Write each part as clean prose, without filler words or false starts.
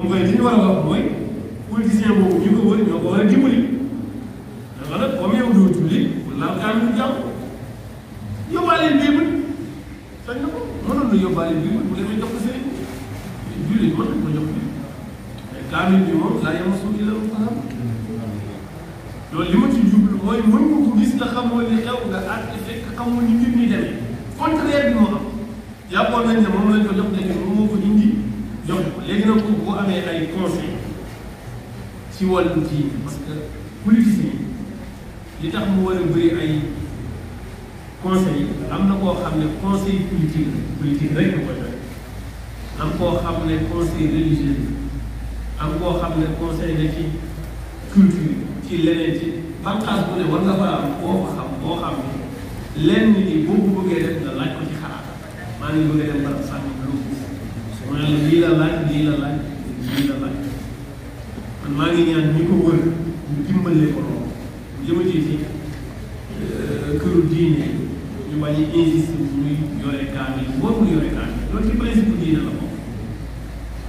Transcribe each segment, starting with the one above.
koy li ñu war a wax mooy politicien boobu ñu ko wër ñoo ko war a dimbali dafa nag comme yow doo julli laal kaamil jàmm yóbbaale biibal sañ na ko mënoon na yóbbaale biibal bu demee jox ko sëriñ julli mën nañ ko jox bi mais kaamil bi moom laa yema suuf la ko xam loolu li ma ci jublu mooy mën nga ko gis nga xamoo li xew nga àtte fekk xamoo ni mbir mi demee contraire bi moo am jàppoon nañ ne moom lañ ko jox léegi moom moo ko indi jox ko léegi nag boo amee ay conseil ci wàllu kii parce que politicien li tax mu war a bëri ay conseil am na koo xam ne conseil politique rek la ko joxe am koo xam ne conseil religieux am koo xam ne conseil la ci culture ci leneen ci bànqaas bu ne war nga fa am boo ko xam boo xam ne lenn ni boo ko bëggee def nga laaj ko ci xalaat maa ngi bëgg a dem barab sànni lu mu ne la lii la laaj lii la laaj lii la laaj man maa ngi ñaan ñi ko wër ñu dimbale ko loolu jëmatee ci këru diine ñu bañ a insister muy yore kaamil warul yore kaamil loolu ci principe diine la ko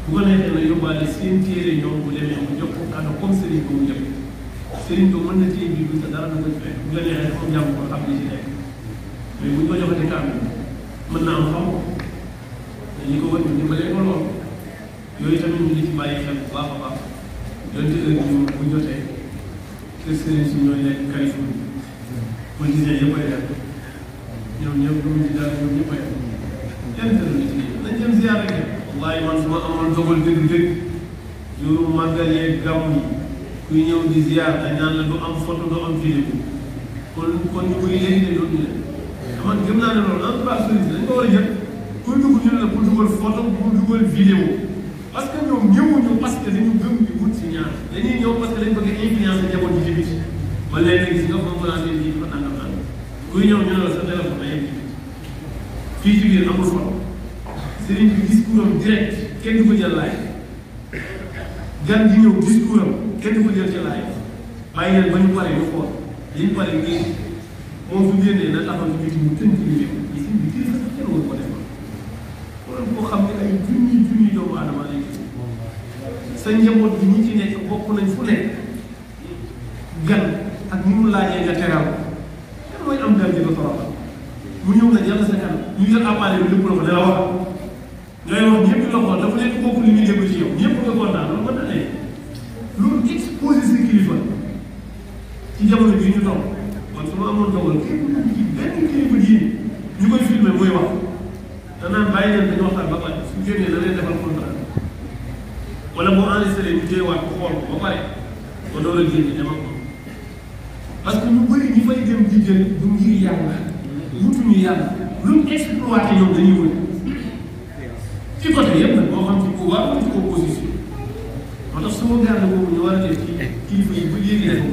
bu ko neexee na yóbbaale seen téere ñoom bu demee mu jox ko kàddu comme sëriñ ko mu jox sëriñ ko mën na téye bi te dara du ko ci fekk bu la neexee dafa jàmm ko xam li ci nekk mais bu ñu ko joxatee kaamil mën naa am xam ko ñi ko wër ñu dimbalee ko lool yooyu tamit ñu ngi ci bàyyi xel bu baax a baax donte heure bi bu jotee kër sëriñ si ñooy nekk kalifa politicien yëpp ay def ñoom ñëpp lu mu ci daal ñoom ñëpp ay def kenn tëral ci nañ dem ziar rek wallahi man su ma amoon dogal dëgg-dëgg juru màggal yeeg gàmm yi kuy ñëw di ziar dañ naan la du am photo du am vidéo kon ñu bëri léegi de loolu ñu ne man gëm naa ne loolu en tout cas sëriñ dañ ko war a jël pour dugg ñu ne la pour dugal photo pour dugal vidéo parce que ñoom ñëwuñu parce que dañu gëm di wut si ñaar dañuy ñëw parce que dañ bëgg influencer njaboot ji ci biti ba léegi gis nga moom laa leen ji fa nangam nangam kuy ñëw ñu ne la sa téléphone day yem fii ci biir amul photo sëriñ bi discours am direct kenn du ko jël laay gan di ñëw discours am kenn du ko jël ci laay bàyyi leen ba ñu pare ñu xool li ñu pare ngir moom su génnee na taxaw ci biti mu tënk ñu def yi sëñ bi kilifa sax kenn war ko defal wala boo xam ne ay junni doomu aadama lañ sa njaboot bi ñi ci nekk bokk nañ fu nekk gan ak ni mu laajee nga teral kan mooy am gan di ko toroxal mu ñëw nag yàlla sa kanam ñu jël appareil bi lépp la ko dala wax ngay wax ñëpp la xool dafa nekk bokk li muy dégg ci yow ñëpp nga kontaan loolu mën na ne loolu exposé sa kilifa ci jamono bii ñu toog man su ma amoon dogal képp ci benn kilifa diine ñu koy filmé muy wax danaan bàyyi leen dañu waxtaan ba pare su génnee da leen defal contrat wala boo enregistré ñu téyewaat ko xool ko ba pare ba door a génne demal ko parce que ñu bëri ñi fay dem di jël du ngir yàlla wutuñu yàlla lu mu exploité ñoom dañuy wër ci côté yëpp nag moo xam ci pouvoir wala ci opposition moo tax sauvegarde boobu ñu war a def ci kilifa yi ba léegi def ko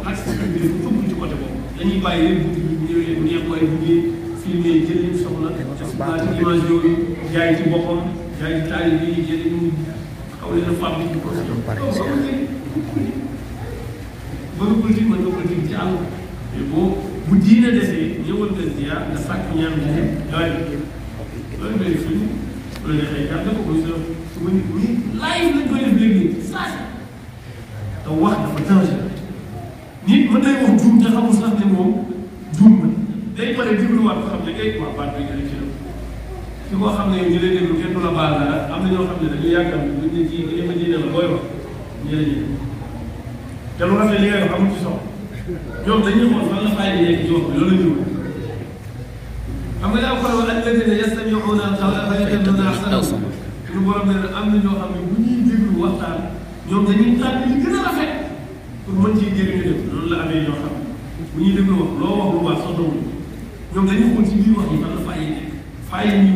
ak bi dafa ëpp ci côté boobu dañuy bàyyi leen bunti bi bu ñëwee bu neex waaye buggee filmé jël leen soxla exploité image yooyu jaay ci boppam jaay ci taali bi jël ñu xaw leen a fàmm ci ko bëgg politique mën nga politique ci àll mais boo bu diine desee ñëwal nga ziar nga sàkk ñaan nga ne loolu ngay fi bu la neexee gàtt ko muy su ma nit ñi live lañ koy def léegi saa si te wax dafa danger nit mën nay wax juum te xamul sax ne moom juum na day pare dégluwaat ko xam ne kay waa baat bi jële ci la fi koo xam ne yow ñu lay déglu kenn du la baal dara am na ñoo xam ne dañuy yaakaar ne buñ ne ci li ma diine la booy wax ñu la ñu te lu rafet li ngay wax amul ci soxla ñoom dañuy xool fan la fay nekk ci wax bi loolu la ñu xam nga daa xool alladina yastamiuuna alqawla fa yattabiuuna ahsanahu suñu borom nee na am na ñoo xam ne bu ñuy déglu waxtaan ñoom dañuy tànn li gën a rafet pour mën ciy jëriñu dem loolu la amee ñoo xam ne bu ñuy déglu wax loo wax lu baax sax dawul ñoom dañuy xool ci biir wax yi fan la fay nekk fay yi